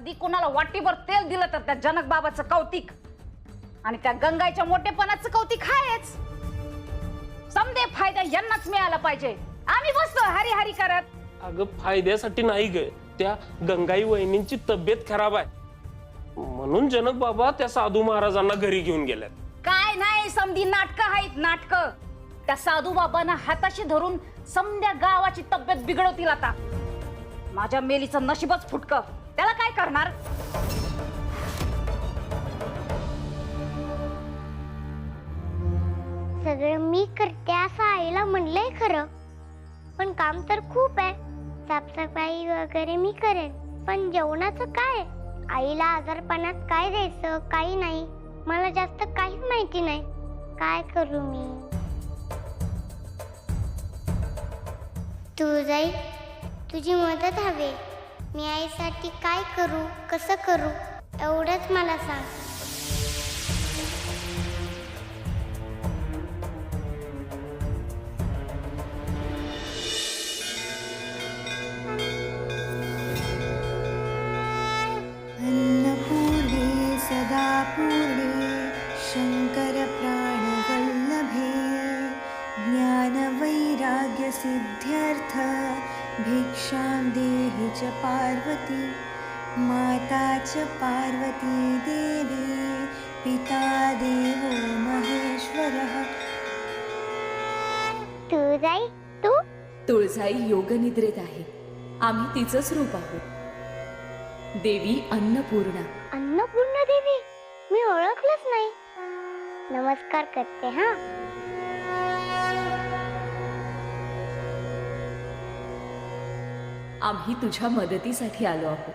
कधी कोणाला वाटीभर तेल दिलं तर त्या जनक बाबाचं कौतिक आणि त्या गंगाईच्या मोठेपणाचं कौतिक आहेच. समदे फायदा यांनाच मिळाला पाहिजे. आम्ही बसतो हरी हरी करत. अगं फायद्यासाठी नाही ग, त्या गंगाई वहिनींची तब्येत खराब आहे म्हणून जनक बाबा त्या साधू महाराजांना घरी घेऊन गेल्यात. काय नाही समधी नाटकं आहेत नाटकं. त्या साधू बाबांना हाताशी धरून समद्या गावाची तब्येत बिघडवतील. आता माझ्या मेलीचं नशीबच फुटकं, त्याला काय करणार. सगळं मी करते असं आईला म्हणलंय खरं, पण काम तर खूप आहे. साफसफाई वगैरे मी करेन, पण जेवणाचं काय. आईला आजारपणात काय द्यायचं काही नाही, मला जास्त काहीच माहिती नाही. काय करू मी. तू जाई, तुझी मदत हवी. मी आईसाठी काय करू कसं करू एवढंच मला सांग. अन्नपूर्णे सदा पूर्णे शंकर प्राणवल्लभे ज्ञानवैराग्य सिद्ध्यर्थ भिक्षां देहि च पार्वती माता च पार्वती देवी पिता देवो महेश्वरः. तू जाई तू. तुळजाई योगनिद्रेत आहे. आम्ही तिचंच रूप आहोत. देवी अन्नपूर्णा. अन्नपूर्णा देवी मी ओळखलंच नाही. नमस्कार करते हा. आम्ही तुझ्या मदतीसाठी आलो आहोत.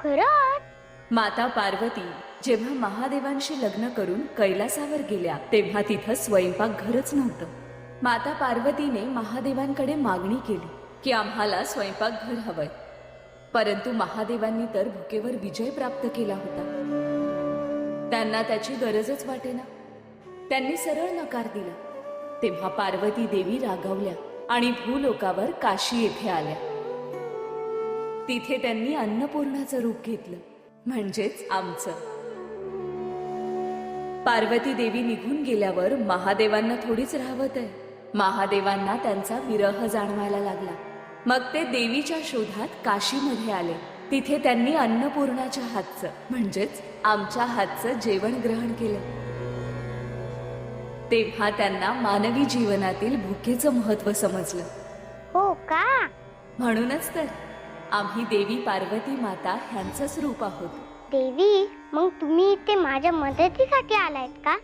खरंच. माता पार्वती जेव्हा महादेवांशी लग्न करून कैलासावर गेल्या तेव्हा तिथं स्वयंपाकघरच नव्हतं. माता पार्वतीने महादेवांकडे मागणी केली की आम्हाला स्वयंपाकघर हवंय, परंतु महादेवांनी तर भुकेवर विजय प्राप्त केला होता. त्यांना त्याची गरजच वाटेना. त्यांनी सरळ नकार दिला. तेव्हा पार्वती देवी रागावल्या आणि भूलोकावर काशी येथे आल्या. तिथे त्यांनी अन्नपूर्णाचं रूप घेतलं, म्हणजेच आमचं. पार्वती देवी निघून गेल्यावर महादेवांना थोडीच राहवत आहे. महादेवांना त्यांचा विरह जाणवायला लागला. मग ते देवीच्या शोधात काशीमध्ये आले. तिथे त्यांनी अन्नपूर्णाच्या हातचं म्हणजेच आमच्या हातचं जेवण ग्रहण केलं. तेव्हा त्यांना मानवी जीवनातील भुकेचं महत्व समजलं. हो का. म्हणूनच तर आम्ही देवी पार्वती माता ह्यांचंच रूप आहोत. देवी मग तुम्ही इथे माझ्या मदतीसाठी आलायत का.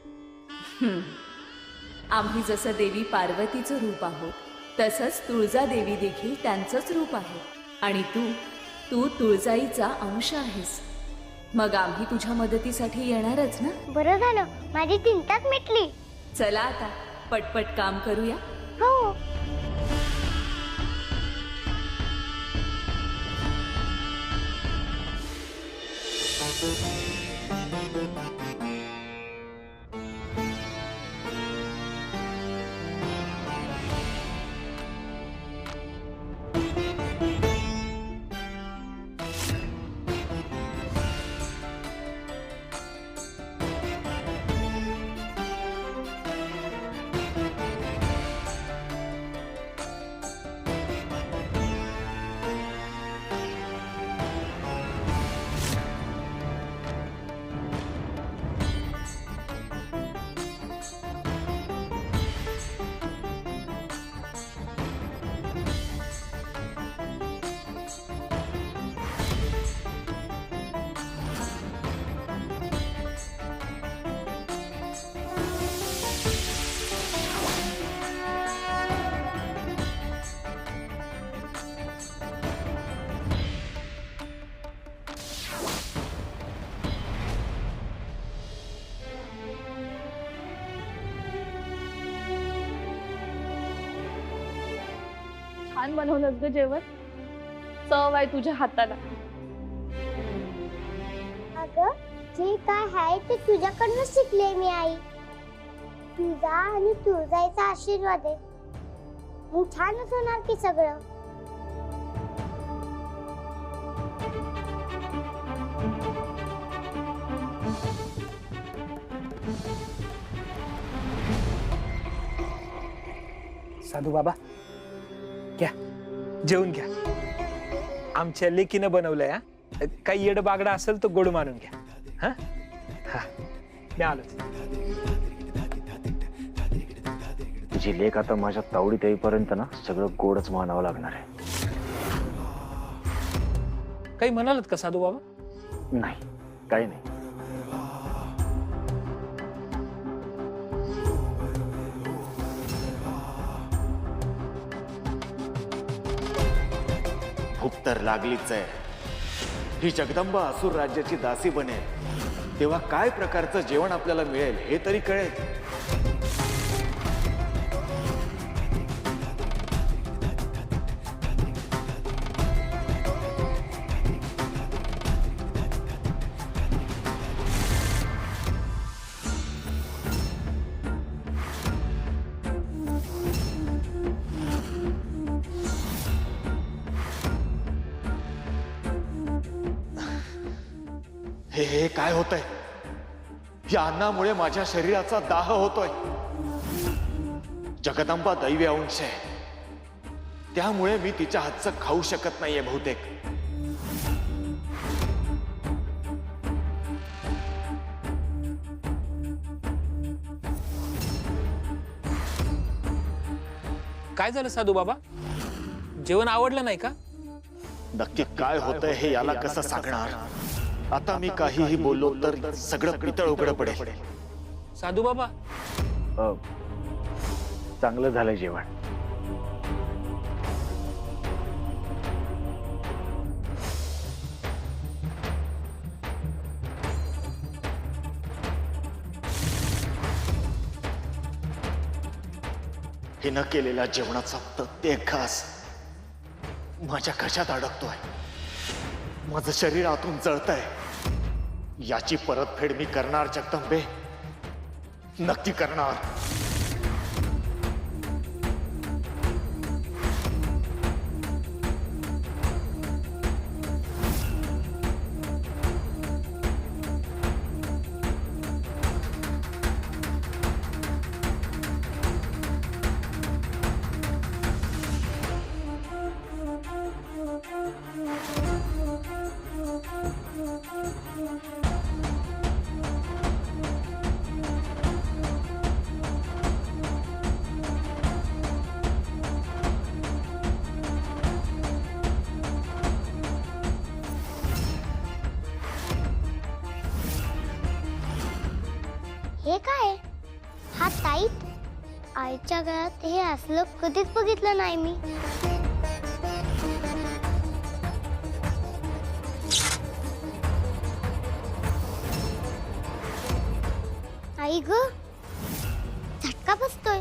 आम्ही जसं देवी पार्वतीचं रूप आहोत तसंच तुळजा देवी देखील त्यांचंच रूप आहे. आणि तू तुळजाईचा अंश आहेस. मग आम्ही तुझ्या मदतीसाठी येणारच ना. बरं झालं, माझी चिंताच मिटली. चला आता पटपट काम करूया. हो. छान बनवलंस ग जेवण. चव आहे तुझ्या हाताला. अगं जे काय आहे ते तुझ्याकडनं शिकले मी आई. तुझा आणि तुळजाईचा आशीर्वाद आहे. मग छानच होणार की सगळं. साधू बाबा घ्या, जेवून घ्या. आमच्या लेकीनं बनवलंय. हा, काही येड बागडा असेल तर गोड मानून घ्या. हा हा, मी आलोच. तुझी लेक आता माझ्या तावडीत येईपर्यंत ना सगळं गोडच मानावं लागणार आहे. काही म्हणालत का साधू बाबा? नाही, काही नाही. भूक तर लागलीच आहे. ही जगदंबा असुर राज्याची दासी बनेल तेव्हा काय प्रकारचं जेवण आपल्याला मिळेल हे तरी कळेल. हे काय होतंय? या अन्नामुळे माझ्या शरीराचा दाह होतोय. जगदंबा दैवी अंश आहे, त्यामुळे मी तिच्या हातचं खाऊ शकत नाहीये बहुतेक. काय झालं साधू बाबा? जेवण आवडलं नाही का? नक्की काय होतंय हे याला कसं सांगणार? आता मी काहीही बोललो तर सगळं पितळ उघडं पडेल. साधू बाबा चांगलं झालं जेवण. हिनं केलेल्या जेवणाचा प्रत्येक घास माझ्या घशात अडकतोय. माझं शरीर आतून जळतंय. याची परतफेड मी करणार जगदंबे, नक्की करणार. हे काय? हा ताईत? आईच्या गळ्यात हे असलं कधीच बघितलं नाही मी. आई ग, झटका बसतोय.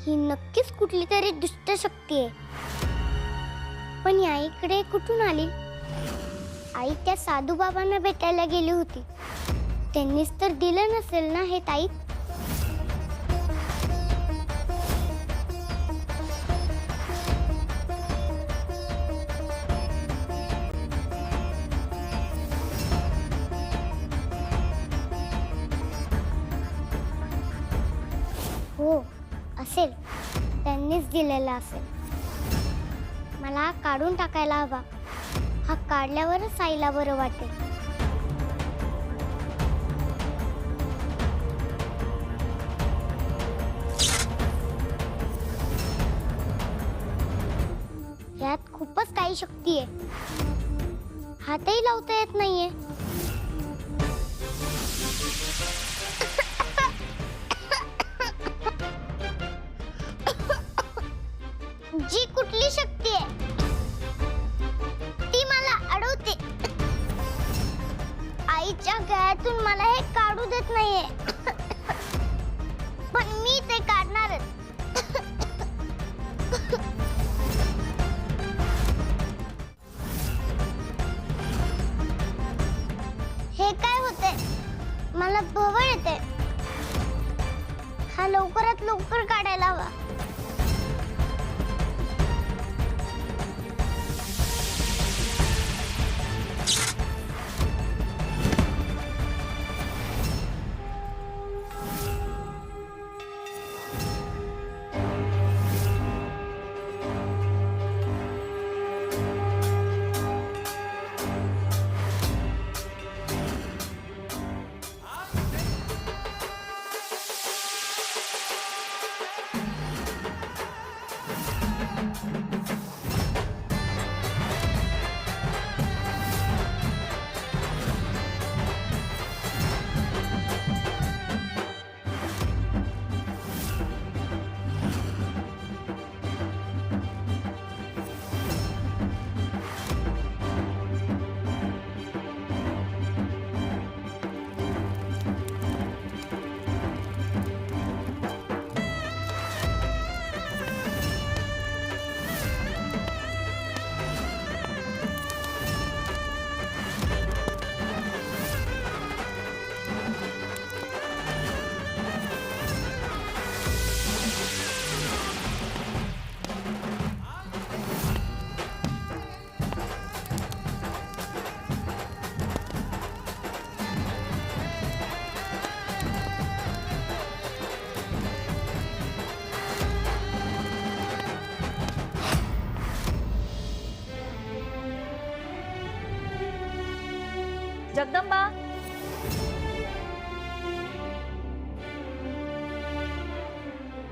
ही नक्कीच कुठली तरी दुष्ट शक्ती आहे. पण या इकडे कुठून आली? आई त्या साधू बाबांना भेटायला गेली होती. त्यांनीच तर दिलं नसेल ना हे ताई. हो असेल, त्यांनीच दिलेला असेल. मला हा काढून टाकायला हवा. हा काढल्यावरच आईला बरं वाटेल. यात खूपच काही शक्ती आहे. हातही लावता येत नाहीये. जी कुठली शक्ती आहे ती मला अडवते. आईच्या गळ्यातून मला हे काढू देत नाहीये. पण मी ते काढणारच. हे काय होते? मला भवळ येते. हा लवकरात लवकर काढायला हवा.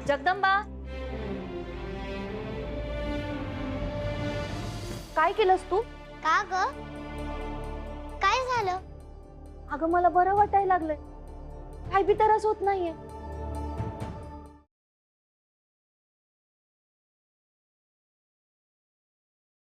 जगदंबा, काय केलंस तू? का ग? काय झालं? अगं मला बरं वाटायला लागलंय, काय बी त्रास होत नाहीये.